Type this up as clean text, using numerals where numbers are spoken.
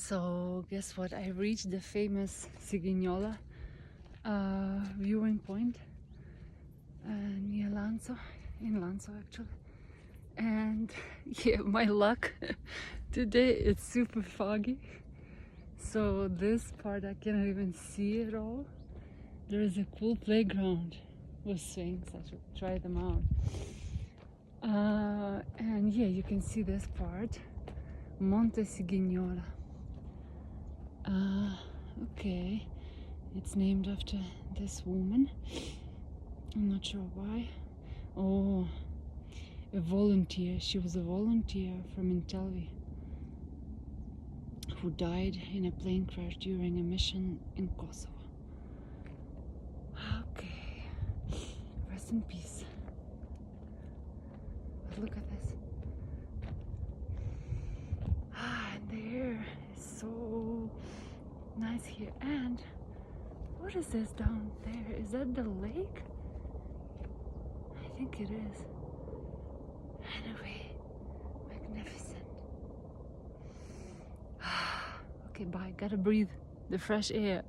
So guess what? I reached the famous Sigignola viewing point near Lanzo, in Lanzo actually. And yeah, my luck today it's super foggy, so this part I cannot even see at all. There is a cool playground with swings. I should try them out. And yeah, you can see this part, Monte Sigignola. Okay, it's named after this woman. I'm not sure why. Oh, a volunteer. She was a volunteer from Intelvi who died in a plane crash during a mission in Kosovo. Okay, rest in peace. But look at this. And the air is so nice here. And what is this down there? Is that the lake? I think it is. Anyway, magnificent. Okay, bye. Gotta breathe the fresh air.